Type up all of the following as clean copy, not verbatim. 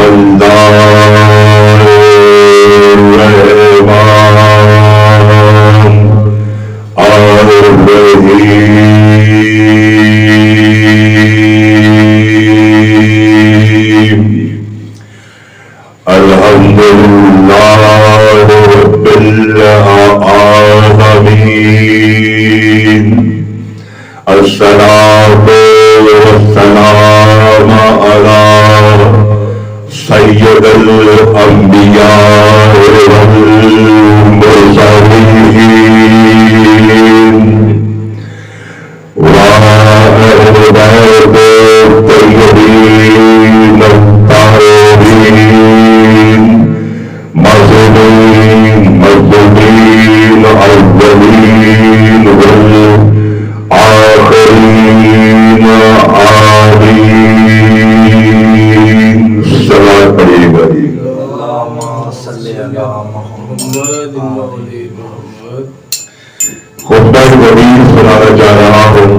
مالدار رحمان الرحیم الحمدللہ رب العالمین الصلاۃ والسلام علی سید الانبیاء والمرسلین وآل بیت الطیبین الطاہرین معصومین مظلومین اولین والآخرین آمین. صلاۃ پڑھیے گا. اللہم صلی علی محمد خطبہ جدید سنانا چاہ رہا ہوں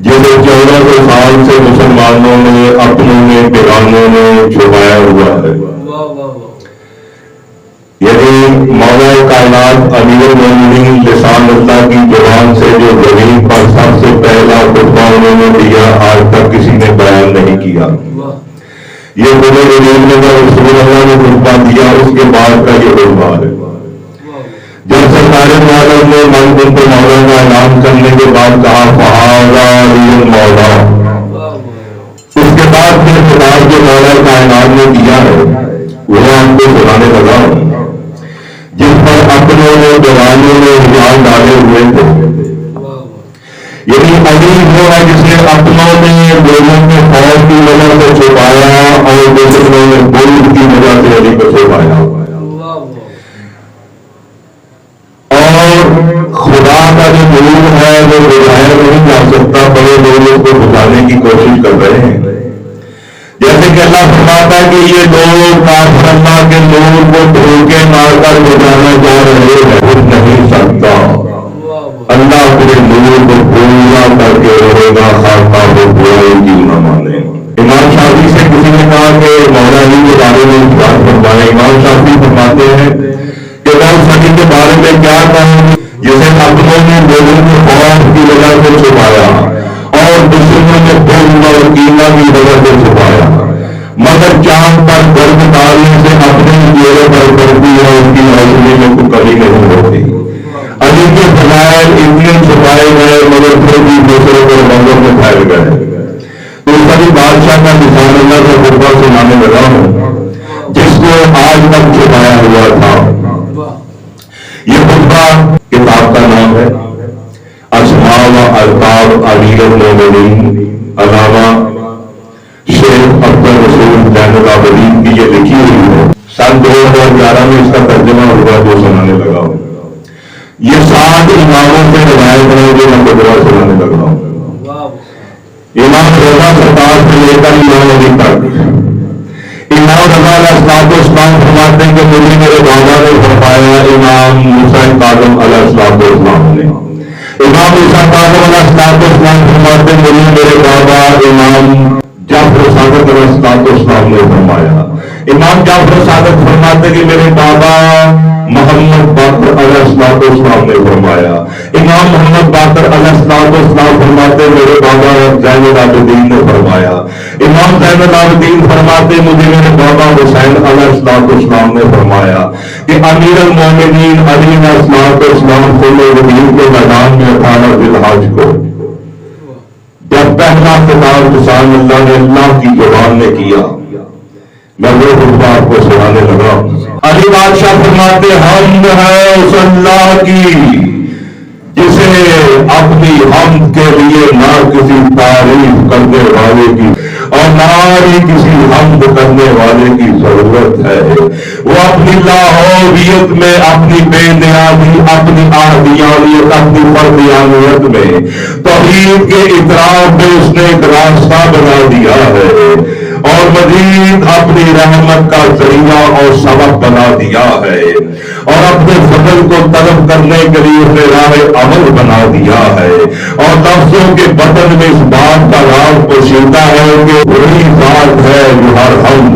جسے 1400 سال سے مسلمانوں نے اپنوں نے پیغاموں نے چھپایا ہوا ہے. یعنی مولا کائنات امیر المومنین لسان اللہ کی زبان سے جو زمین پر سب سے پہلا خطبہ انہوں نے دیا آج تک کسی نے بیان نہیں کیا. یہ خود زمین میں جب رسول اللہ نے خطبہ دیا اس کے بعد کا یہ خطبہ ہے. جب سرکار عالم نے من بنت مولا کا اعلان کرنے کے بعد کہا فہذا علی المولا، اس کے بعد پھر خطاب جو مولا کائنات نے دیا ہے وہ ہم کو سنانے لگا ہوں، جس پر اپنوں نے جوانوں نے ایمان ڈالے ہوئے تھے. یعنی امیر وہ ہے جس نے اپنوں نے لوگوں کے خوف کی وجہ سے چھپایا اور دوسروں نے بول کی وجہ سے علی کو چھپایا. خدا کا جو نور ہے وہ بجایا نہیں جا سکتا، بڑے لوگ اس کو بجانے کی کوشش کر رہے ہیں. جیسے کہ اللہ فرماتا ہے کہ یہ لوگ کافر اللہ کے نور کو دھوکے مار کر بجانا چاہ رہے ہیں، کچھ نہیں سکتا. اللہ اپنے نور کو پورا کر کے رہے گا، خاصا وہ برائی کیوں نہ مانے. امام شافعی سے کسی نے کہا کہ مولا علی کے بارے میں بات فرمائے. امام شافعی فرماتے ہیں کہ مولا علی کے بارے میں کیا کہوں جسے اپنوں نے لوگوں کے خوف کی وجہ سے چھپایا اور دشمنوں نے ظلم اور کینہ کی وجہ سے چھپایا، مگر چاند پر گرد ڈالنے سے اپنے چہرے پر کرتی ہے اس کی روشنی میں کوئی کمی نہیں ہوتی. علی کے فضائل اتنے چھپائے گئے مگر پھر بھی دوسروں کو منظر میں پھیل گئے. تو اس طرح بادشاہ کا لسان اللہ کا خطبہ سنانے لگا ہوں جس کو آج تک چھپایا ہوا تھا. یہ خطبہ کتاب کا نام ہے اسماء و القاب امیر المومنین. علامہ شیخ عبد الرسول زین العابدین کی یہ لکھی ہوئی ہے. سن 2011 میں اس کا ترجمہ ہوا جو سنانے لگا ہوں. یہ 7 اماموں سے روایت ہے جو میں خطبہ سنانے لگا ہوں. امام رضا سرکار سے لے کر امام علی تک. امام رضا علیہ السلام فرماتے ہیں کہ مجھے میرے بابا نے فرمایا، امام موسیٰ کاظم علیہ السلام نے. امام موسیٰ کاظم علیہ السلام فرماتے ہیں مجھے میرے بابا امام جعفر صادق علیہ السلام نے فرمایا. امام جعفر صادق فرماتے کہ میرے بابا محمد باقر علیہ السلام نے فرمایا. امام محمد باقر علیہ السلام فرماتے میرے بابا زین العابدین نے فرمایا. امام زین العابدین فرماتے مجھے میرے بابا حسین علیہ السلام نے فرمایا کہ امیر المومنین علی علیہ السلام خلو ودین کے میدان میں 18 ذی الحج کو جب پہلا خطاب لسان اللہ نے اللہ کی زبان نے کیا، میں وہ خطبہ آپ کو سنانے لگا. علی بادشاہ فرماتے حمد ہے اس اللہ کی جسے اپنی حمد کے لیے نہ کسی تعریف کرنے والے کی اور نہ ہی کسی حمد کرنے والے کی ضرورت ہے. وہ اپنی لاہوریت میں، اپنی بے نیازی، اپنی احدیانیت، اپنی فردیانیت میں توحید کے اقرار میں اس نے ایک راستہ بنا دیا ہے اور مزید اپنی رحمت کا ذریعہ اور سبب بنا دیا ہے اور اپنے فضل کو طلب کرنے کے لیے اس نے راہ عمل بنا دیا ہے. اور لفظوں کے بطن میں اس بات کا راز پوشیدہ ہے کہ وہی ذات ہے جو ہر حمد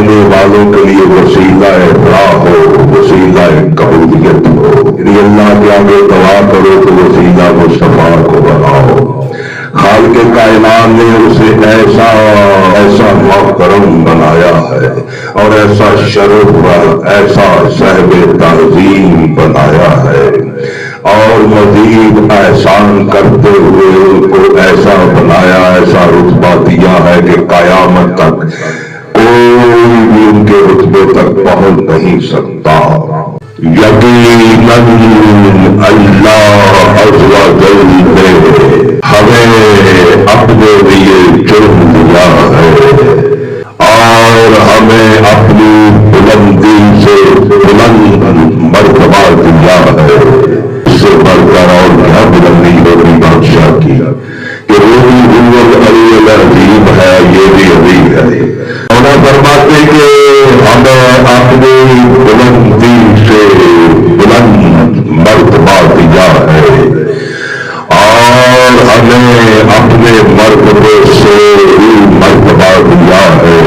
ماننے والوں کے لیے وسیلہ راہ ہو، وسیلہ قبولیت ہو. یعنی اللہ کے آگے دعا کرو تو وسیلہ مصطفیٰ کو بناؤ. خالق کائنات نے اسے ایسا ایسا محترم بنایا ہے اور ایسا شرف ایسا صاحب تعظیم بنایا ہے، اور مزید احسان کرتے ہوئے ان کو ایسا بنایا، ایسا رتبہ دیا ہے کہ قیامت تک کوئی بھی ان کے رتبے تک پہنچ نہیں سکتا. یقیناً اللہ عز و جل نے ہمیں اپنے لیے چن لیا ہے اور ہمیں اپنی بلندی سے بلند مرتبہ دیا ہے. اس سے بڑھ کر اور کیا بلندی ہوگی بادشاہ کی کہ روحی حول علی العظیم ہے، یہ بھی عظیم ہے. انہیں فرماتے کہ ہمیں اپنی بلندی سے بلند مرتبہ دیا ہے اور ہمیں اپنے مرتبے سے ہی مرتبہ دیا ہے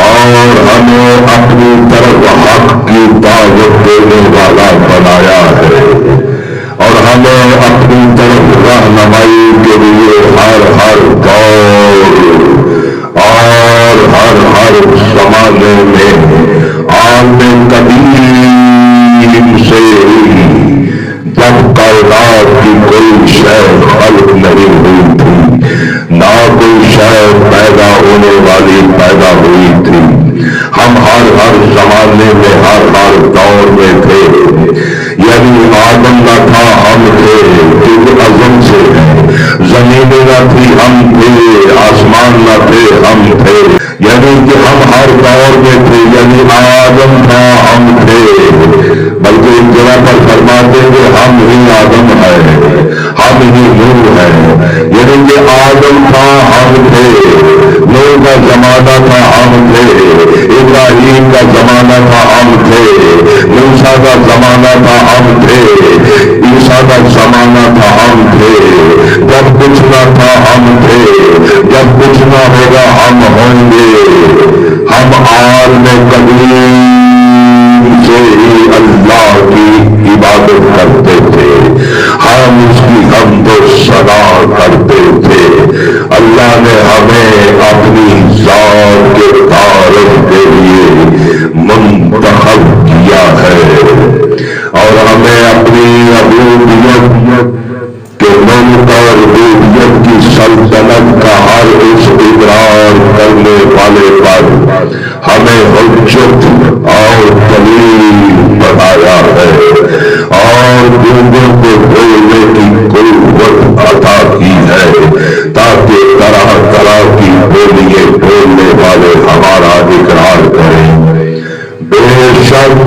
اور ہمیں اپنی طرف حق کی دعوت دینے والا بنایا ہے اور ہمیں اپنی طرف رہنمائی کے لیے ہر دور اور ہر زمانے میں عالم قدیم سے جب کائنات کی کوئی شے خلق نہیں ہوئی تھی، نہ کوئی شے پیدا ہونے والی پیدا ہوئی تھی، ہم ہر زمانے میں ہر دور میں تھے. یعنی آدم نہ تھا ہم تھے، کیونکہ عظم سے ہے. زمینیں نہ تھی ہم تھے، آسمان نہ تھے ہم تھے. یعنی کہ ہم ہر دور میں تھے. یعنی آدم تھا ہم تھے، بلکہ ایک جگہ پر فرماتے کہ ہم ہی آدم ہے، ہم ہی نور ہے. یعنی کہ آدم تھا ہم تھے، نور کا زمانہ تھا ہم تھے، ابراہیم کا زمانہ تھا ہم تھے، موسیٰ کا زمانہ تھا ہم تھے، عیسیٰ کا زمانہ تھا ہم تھے. جب کچھ نہ تھا ہم تھے، جب کچھ نہ ہوگا ہم ہوں گے. ہم عالم قدیم سے ہی اللہ کی عبادت کرتے تھے، ہم اس کی حمد و ثنا کرتے تھے. اللہ نے ہمیں اپنی ذات کے تعارف کے لیے منتخب کیا ہے اور ہمیں اپنی عبودیت کے منکر ربوبیت کی سلطنت کا ہر اس اقرار کرنے والے پر ہمیں حجت اور دلیل بنایا ہے اور گونگوں کو بولنے کی قوت عطا کی ہے تاکہ طرح طرح کی بولیاں بولنے والے ہمارا اقرار کریں. بے شک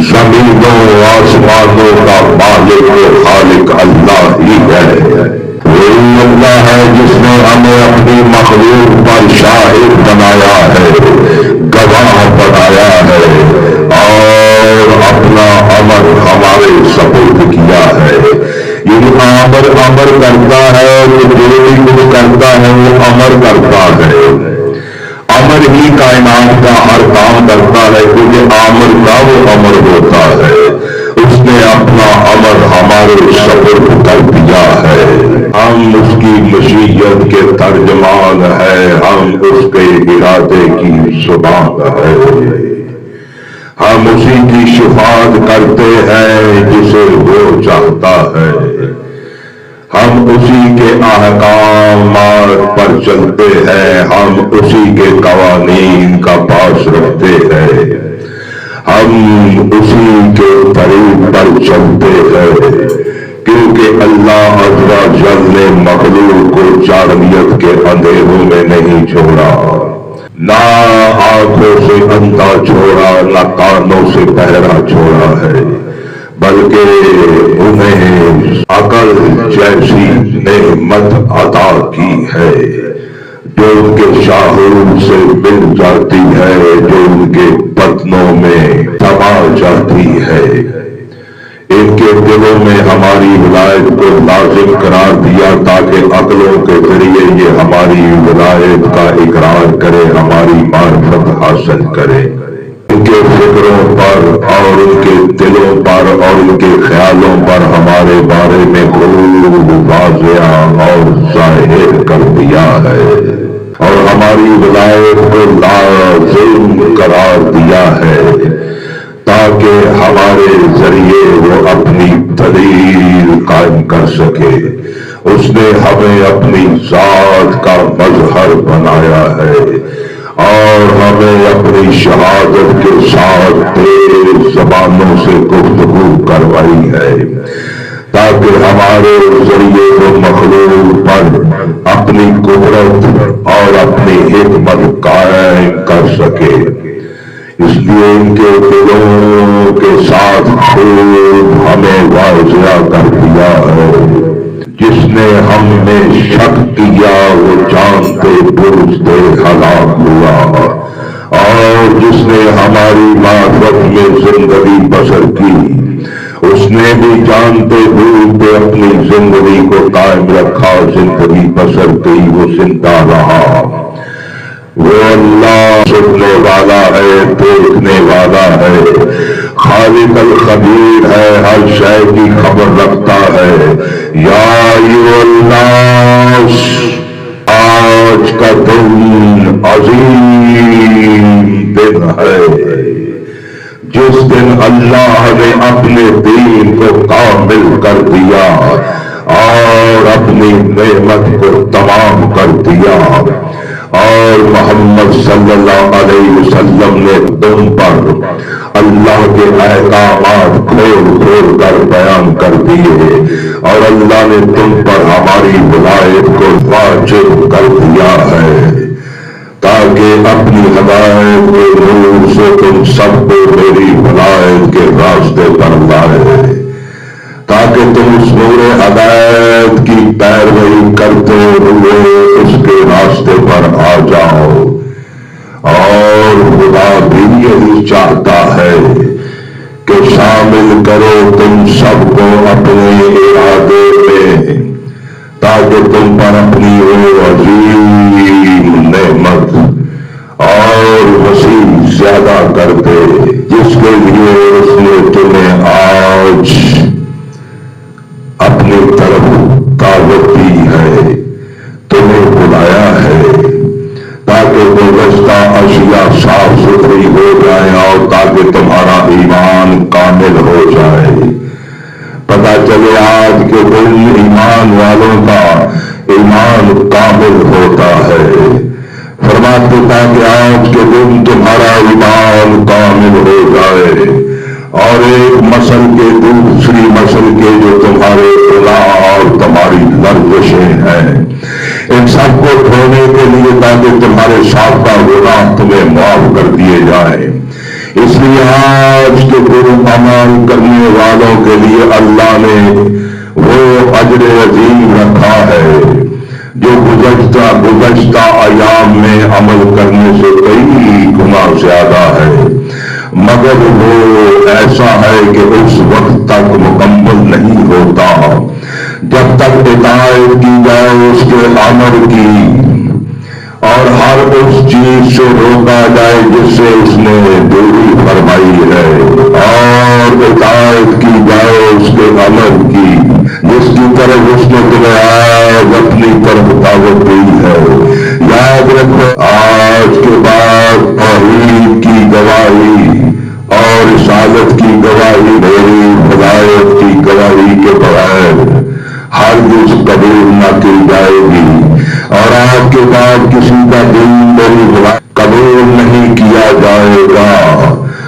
زمینوں آسمانوں کا مالک و خالق اللہ ہی ہے. وہی اللہ ہے جس نے ہمیں اپنی مخلوق پر شاہد بنایا ہے، گواہ بنایا ہے اور اپنا امر ہمارے سپرد کیا ہے. یہ امر کرتا ہے، جو بھی کچھ کرتا ہے وہ امر کرتا ہے. امر ہی کائنات کا ہر کام کرتا ہے، کیونکہ آمر کا وہ امر ہوتا ہے. اس نے اپنا امر ہمارے سپرد کر دیا ہے. ہم اس کی مشیت کے ترجمان ہیں، ہم اس کے ارادے کی زبان ہے. ہم اسی کی شفاعت کرتے ہیں جسے وہ چاہتا ہے. ہم اسی کے احکامات پر چلتے ہیں، ہم اسی کے قوانین کا پاس رکھتے ہیں، ہم اسی کے طریق پر چلتے ہیں. کیونکہ اللہ عز و جل نے مخلوق کو جاہلیت کے اندھیروں میں نہیں چھوڑا، نہ آنکھوں سے اندھا چھوڑا، نہ کانوں سے بہرا چھوڑا ہے، بلکہ انہیں عقل جیسی نعمت عطا کی ہے جو ان کے شاہور سے مل جاتی ہے، جو ان کے بطنوں میں سما جاتی ہے. ان کے دلوں میں ہماری ولایت کو لازم قرار دیا تاکہ عقلوں کے ذریعے یہ ہماری ولایت کا اقرار کرے، ہماری معرفت نازل کرے، ان کے فکروں پر اور ان کے دلوں پر اور ان کے خیالوں پر ہمارے بارے میں خوب واضح اور ظاہر کر دیا ہے، اور ہماری ولایت کو لازم قرار دیا ہے تاکہ ہمارے ذریعے وہ اپنی دلیل قائم کر سکے۔ اس نے ہمیں اپنی ذات کا مظہر بنایا ہے اور ہمیں اپنی شہادت کے ساتھ تیز زبانوں سے گفتگو کروائی ہے تاکہ ہمارے ذریعے وہ مخلوق پر اپنی قدرت اور اپنی حکمت قائم کر سکے۔ اس لیے ان کے دلوں کے ساتھ خوب ہمیں واضح کر دیا ہے۔ جس نے ہم میں شک کیا وہ جانتے بوجھتے ہلاک ہوا، اور جس نے ہماری معرفت میں زندگی بسر کی اس نے بھی جانتے بوجھتے اپنی زندگی کو قائم رکھا، زندگی بسر کی، وہ زندہ رہا۔ وہ اللہ سننے والا ہے، دیکھنے والا ہے، خالق الخبیر ہے، ہر شے کی خبر رکھتا ہے۔ یا ایھا الناس، آج کا دن عظیم دن ہے جس دن اللہ نے اپنے دین کو کامل کر دیا اور اپنی نعمت کو تمام کر دیا، اور محمد صلی اللہ علیہ وسلم نے تم پر اللہ کے احکامات کھول کھول کر بیان کر دیے، اور اللہ نے تم پر ہماری ولایت کو واجب کر دیا ہے تاکہ اپنی ہدایت کے نور سے تم سب کو میری ولایت کے راستے پر لائے، تاکہ تم اس نور ہدایت کی پیروی کرتے ہوئے اس کے راستے پر آ جاؤ۔ اور خدا بھی یہی چاہتا ہے کہ شامل کرو تم سب کو اپنے ارادے میں، تاکہ تم پر اپنی وہ عظیم نعمت اور وسیع زیادہ کر دے جس کے لیے اس نے تمہیں آج اپنی طرف دعوت دی ہے، تمہیں بلایا ہے تاکہ گزشتہ اشیاء صاف ستھری ہو جائیں اور تاکہ تمہارا ایمان کامل ہو جائے۔ پتہ چلے آج کے دن ایمان والوں کا ایمان کامل ہوتا ہے۔ فرماتے تاکہ آج کے دن تمہارا ایمان کامل ہو جائے، اور ایک مسل کے دوسری مسل کے جو تمہارے گناہ اور تمہاری لرزشیں ہیں ان سب کو دھونے کے لیے تاکہ تمہارے سابقہ گناہ تمہیں معاف کر دیے جائیں۔ اس لیے آج کے دن عمل کرنے والوں کے لیے اللہ نے وہ اجر عظیم رکھا ہے جو گزشتہ ایام میں عمل کرنے سے کئی گنا زیادہ ہے، مگر وہ ایسا ہے کہ اس وقت تک مکمل نہیں ہوتا جب تک اطاعت کی جائے اس کے امر کی، اور ہر اس چیز سے روکا جائے جس سے اس نے دوری فرمائی ہے، اور اطاعت کی جائے اس کے امر کی جس کی طرف اس نے تمہیں آج اپنی طرف دعوت دی ہے۔ یاد رکھو آج کے بعد توحید کی گواہی اور رسالت کی گواہی میری ولایت کی گواہی کے بغیر ہرگز قبول نہ کی جائے گی، اور آج کے بعد کسی کا دین میری ولایت قبول نہیں کیا جائے گا،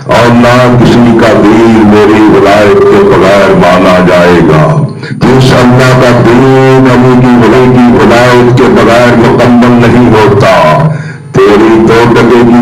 اور نہ کسی کا دین میری ولایت کے بغیر مانا جائے گا۔ جس اللہ کا دین علی کی ولایت کے بغیر مکمل نہیں ہوتا، تیری 2 ٹکے کی